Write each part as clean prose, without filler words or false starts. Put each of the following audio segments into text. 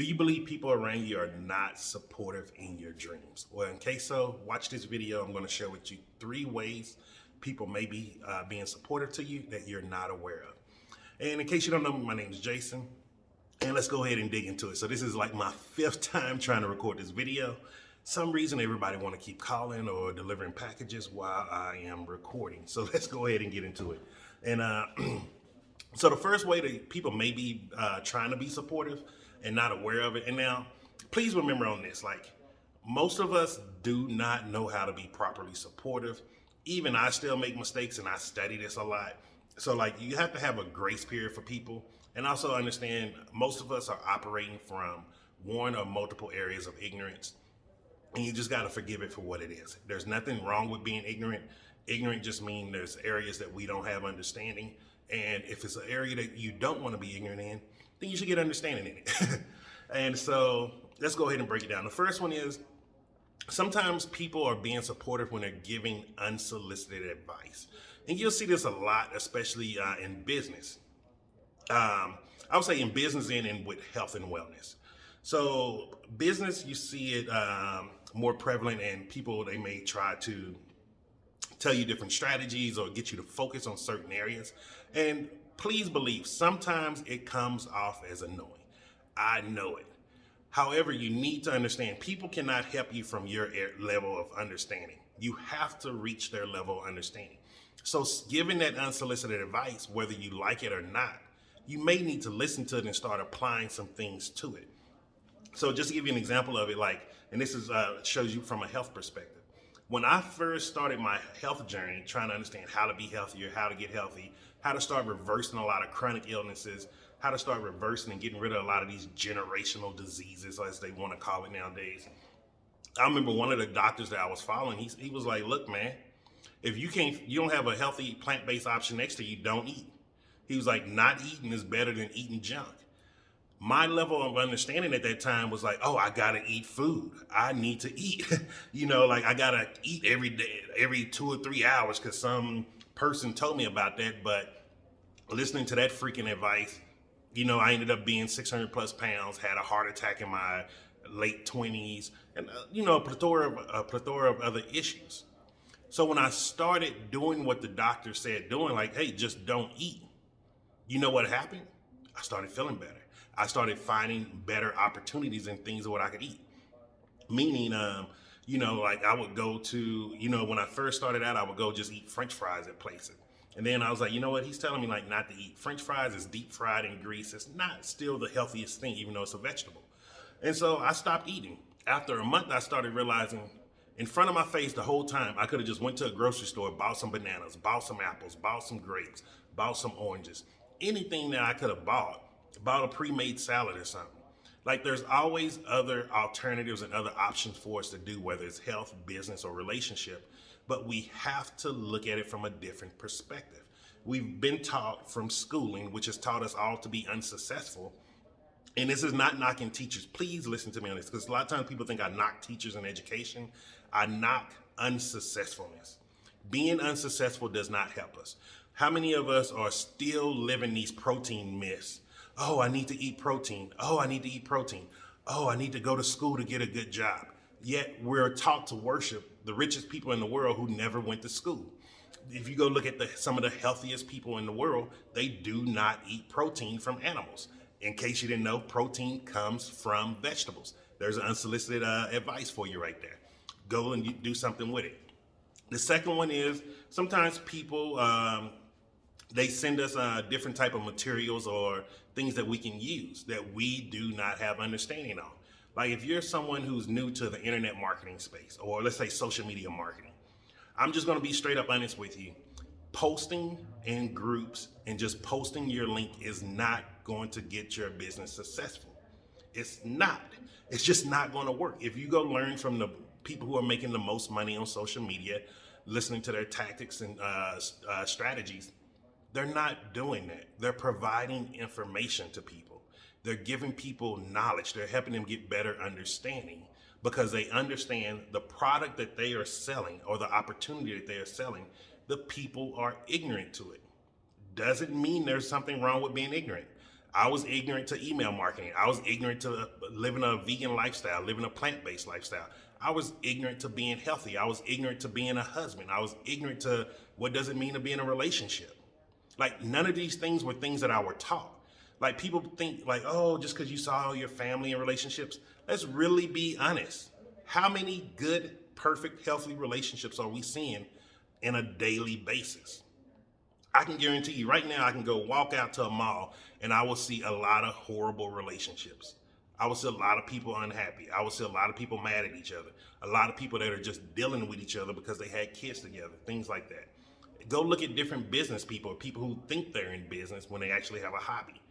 Do you believe people around you are not supportive in your dreams? Well, in case so, watch this video. I'm going to share with you 3 ways people may be being supportive to you that you're not aware of. And in case you don't know me, my name is Jason. And let's go ahead and dig into it. So this is like my 5th time trying to record this video. Some reason everybody want to keep calling or delivering packages while I am recording. So let's go ahead and get into it. And so the first way that people may be trying to be supportive and not aware of it. And now, please remember on this, like most of us do not know how to be properly supportive. Even I still make mistakes and I study this a lot. So like you have to have a grace period for people and also understand most of us are operating from one or multiple areas of ignorance. And you just got to forgive it for what it is. There's nothing wrong with being ignorant. Ignorant just means there's areas that we don't have understanding. And if it's an area that you don't want to be ignorant in, then you should get understanding in it. And so let's go ahead and break it down. The first one is sometimes people are being supportive when they're giving unsolicited advice. And you'll see this a lot, especially in business. I would say in business and with health and wellness. So business, you see it more prevalent, and people, they may try to tell you different strategies or get you to focus on certain areas. And please believe, sometimes it comes off as annoying. I know it. However, you need to understand people cannot help you from your level of understanding. You have to reach their level of understanding. So giving that unsolicited advice, whether you like it or not, you may need to listen to it and start applying some things to it. So just to give you an example of it, like, and this is shows you from a health perspective. When I first started my health journey, trying to understand how to be healthier, how to get healthy, how to start reversing a lot of chronic illnesses, how to start reversing and getting rid of a lot of these generational diseases, as they want to call it nowadays. I remember one of the doctors that I was following, he was like, look, man, if you don't have a healthy plant-based option next to you, don't eat. He was like, not eating is better than eating junk. My level of understanding at that time was like, oh, I gotta eat food. I need to eat. Like I gotta eat every day, every 2 or 3 hours, because some person told me about that. But listening to that freaking advice, I ended up being 600 plus pounds, had a heart attack in my late 20s, and a plethora of other issues. So when I started doing what the doctor said doing, like, hey, just don't eat, you know what happened? I started feeling better. I started finding better opportunities and things of what I could eat. Meaning, like I would go to, when I first started out, I would go just eat French fries at places. And then I was like, you know what? He's telling me like not to eat. French fries is deep fried in grease. It's not still the healthiest thing, even though it's a vegetable. And so I stopped eating. After a month, I started realizing in front of my face the whole time, I could have just went to a grocery store, bought some bananas, bought some apples, bought some grapes, bought some oranges, anything that I could have bought a pre-made salad or something. Like there's always other alternatives and other options for us to do, whether it's health, business, or relationship. But we have to look at it from a different perspective. We've been taught from schooling, which has taught us all to be unsuccessful. And this is not knocking teachers. Please listen to me on this, because a lot of times people think I knock teachers in education. I knock unsuccessfulness. Being unsuccessful does not help us. How many of us are still living these protein myths? Oh, I need to eat protein. Oh, I need to eat protein. Oh, I need to go to school to get a good job. Yet we're taught to worship the richest people in the world who never went to school. If you go look at some of the healthiest people in the world, they do not eat protein from animals. In case you didn't know, protein comes from vegetables. There's unsolicited advice for you right there. Go and do something with it. The second one is sometimes people, they send us different type of materials or things that we can use that we do not have understanding on. Like if you're someone who's new to the internet marketing space, or let's say social media marketing, I'm just gonna be straight up honest with you. Posting in groups and just posting your link is not going to get your business successful. It's not. It's just not gonna work. If you go learn from the people who are making the most money on social media, listening to their tactics and strategies, they're not doing that. They're providing information to people. They're giving people knowledge. They're helping them get better understanding because they understand the product that they are selling or the opportunity that they are selling. The people are ignorant to it. Doesn't mean there's something wrong with being ignorant. I was ignorant to email marketing. I was ignorant to living a vegan lifestyle, living a plant-based lifestyle. I was ignorant to being healthy. I was ignorant to being a husband. I was ignorant to what does it mean to be in a relationship. Like none of these things were things that I were taught. Like people think like, oh, just because you saw your family and relationships, let's really be honest. How many good, perfect, healthy relationships are we seeing in a daily basis? I can guarantee you right now, I can go walk out to a mall and I will see a lot of horrible relationships. I will see a lot of people unhappy. I will see a lot of people mad at each other. A lot of people that are just dealing with each other because they had kids together, things like that. Go look at different business people, people who think they're in business when they actually have a hobby.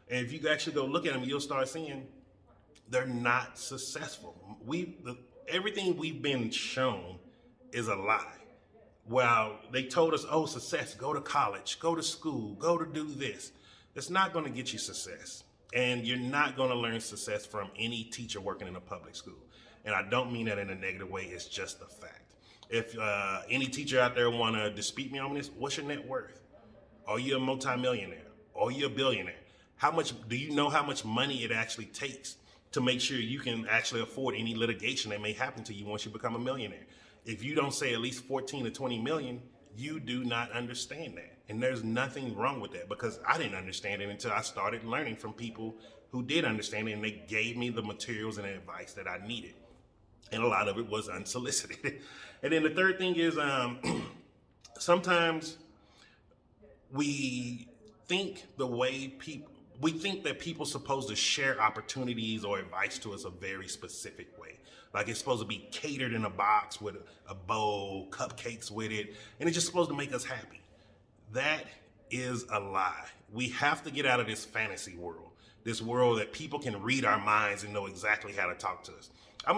And if you actually go look at them, you'll start seeing they're not successful. Everything we've been shown is a lie. Well, they told us, oh, success, go to college, go to school, go to do this. It's not going to get you success. And you're not going to learn success from any teacher working in a public school. And I don't mean that in a negative way. It's just a fact. If any teacher out there want to dispute me on this, what's your net worth? Are you a multimillionaire? Are you a billionaire? How much do you know how much money it actually takes to make sure you can actually afford any litigation that may happen to you once you become a millionaire? If you don't say at least 14 to 20 million, you do not understand that. And there's nothing wrong with that because I didn't understand it until I started learning from people who did understand it and they gave me the materials and advice that I needed. And a lot of it was unsolicited. And then the third thing is sometimes we think we think that people are supposed to share opportunities or advice to us a very specific way. Like it's supposed to be catered in a box with a bowl, cupcakes with it, and it's just supposed to make us happy. That is a lie. We have to get out of this fantasy world, this world that people can read our minds and know exactly how to talk to us. I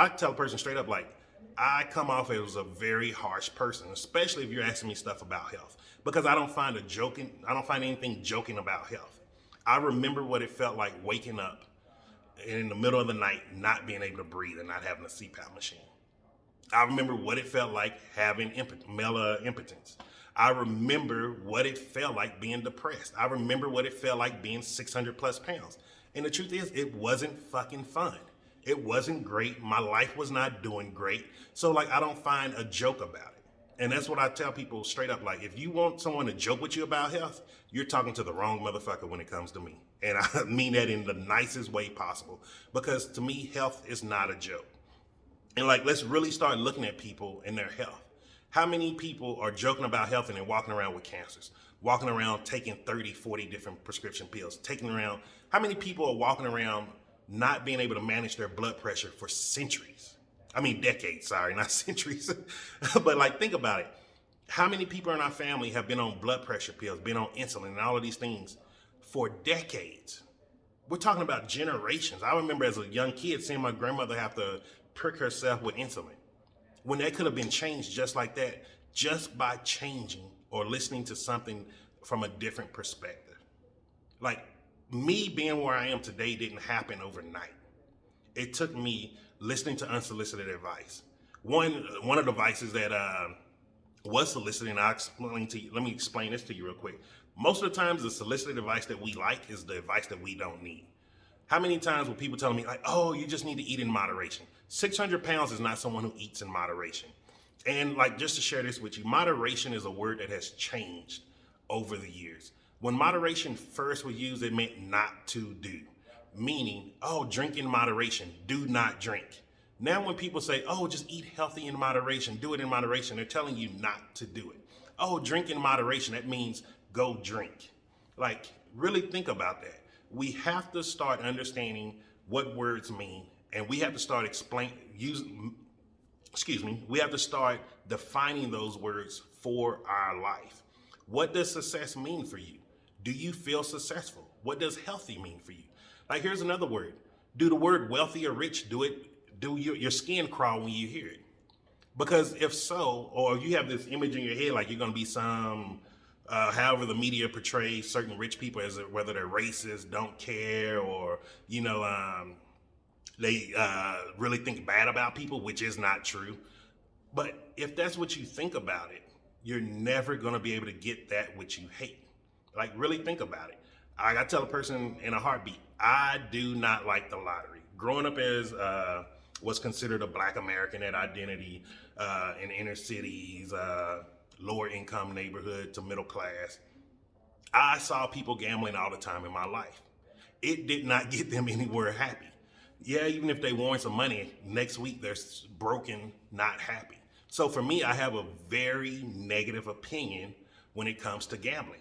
tell a person straight up, like, I come off as a very harsh person, especially if you're asking me stuff about health, because I don't find anything joking about health. I remember what it felt like waking up in the middle of the night, not being able to breathe and not having a CPAP machine. I remember what it felt like having male impotence. I remember what it felt like being depressed. I remember what it felt like being 600 plus pounds. And the truth is, it wasn't fucking fun. It wasn't great. My life was not doing great. So like, I don't find a joke about it. And that's what I tell people straight up. Like, if you want someone to joke with you about health, you're talking to the wrong motherfucker when it comes to me. And I mean that in the nicest way possible. Because to me, health is not a joke. And like, let's really start looking at people and their health. How many people are joking about health and they're walking around with cancers? Walking around taking 30, 40 different prescription pills. How many people are walking around not being able to manage their blood pressure for centuries? I mean decades, sorry, not centuries. But like, think about it. How many people in our family have been on blood pressure pills, been on insulin and all of these things for decades? We're talking about generations. I remember as a young kid seeing my grandmother have to prick herself with insulin when that could have been changed just like that, just by changing or listening to something from a different perspective. Like, me being where I am today didn't happen overnight. It took me listening to unsolicited advice. One of the advices that was solicited, and let me explain this to you real quick. Most of the times the solicited advice that we like is the advice that we don't need. How many times were people telling me like, oh, you just need to eat in moderation? 600 pounds is not someone who eats in moderation. And like, just to share this with you, moderation is a word that has changed over the years. When moderation first was used, it meant not to do, meaning, oh, drink in moderation, do not drink. Now when people say, oh, just eat healthy in moderation, do it in moderation, they're telling you not to do it. Oh, drink in moderation, that means go drink. Like, really think about that. We have to start understanding what words mean, and we have to start we have to start defining those words for our life. What does success mean for you? Do you feel successful? What does healthy mean for you? Like, here's another word. Do the word wealthy or rich, do your skin crawl when you hear it? Because if so, or if you have this image in your head like you're going to be some, however the media portrays certain rich people, as whether they're racist, don't care, or, they really think bad about people, which is not true. But if that's what you think about it, you're never going to be able to get that which you hate. Like, really think about it. I gotta tell a person in a heartbeat, I do not like the lottery. Growing up as what's considered a Black American at identity in inner cities, lower income neighborhood to middle class, I saw people gambling all the time in my life. It did not get them anywhere happy. Yeah, even if they won some money, next week they're broken, not happy. So for me, I have a very negative opinion when it comes to gambling.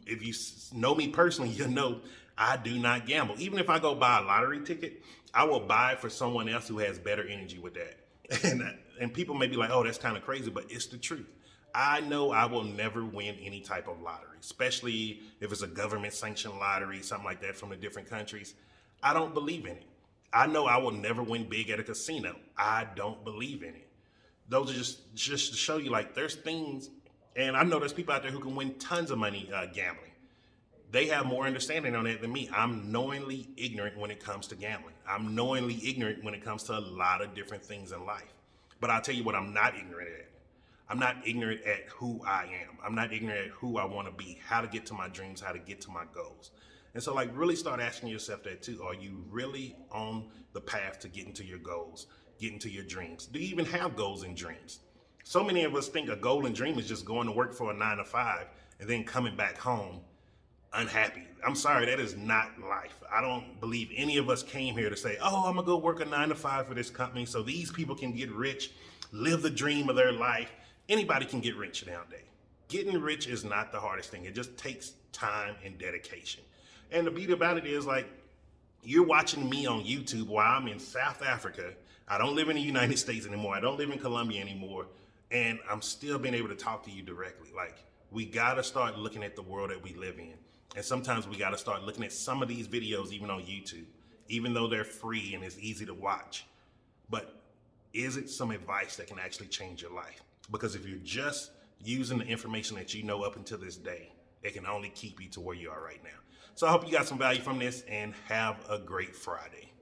If you know me personally, you know I do not gamble. Even if I go buy a lottery ticket, I will buy it for someone else who has better energy with that. And people may be like, "Oh, that's kind of crazy," but it's the truth. I know I will never win any type of lottery, especially if it's a government sanctioned lottery, something like that from the different countries. I don't believe in it. I know I will never win big at a casino. I don't believe in it. Those are just to show you, like, there's things, and I know there's people out there who can win tons of money gambling. They have more understanding on it than me. I'm knowingly ignorant when it comes to gambling. I'm knowingly ignorant when it comes to a lot of different things in life. But I'll tell you what I'm not ignorant at. I'm not ignorant at who I am. I'm not ignorant at who I want to be, how to get to my dreams, how to get to my goals. And so, like, really start asking yourself that too. Are you really on the path to getting to your goals, getting to your dreams? Do you even have goals and dreams? So many of us think a goal and dream is just going to work for a 9 to 5 and then coming back home unhappy. I'm sorry, that is not life. I don't believe any of us came here to say, "Oh, I'm gonna go work a 9 to 5 for this company so these people can get rich, live the dream of their life." Anybody can get rich nowadays. Getting rich is not the hardest thing. It just takes time and dedication. And the beauty about it is, like, you're watching me on YouTube while I'm in South Africa. I don't live in the United States anymore. I don't live in Colombia anymore. And I'm still being able to talk to you directly. Like, we gotta start looking at the world that we live in. And sometimes we gotta start looking at some of these videos even on YouTube, even though they're free and it's easy to watch. But is it some advice that can actually change your life? Because if you're just using the information that you know up until this day, it can only keep you to where you are right now. So I hope you got some value from this, and have a great Friday.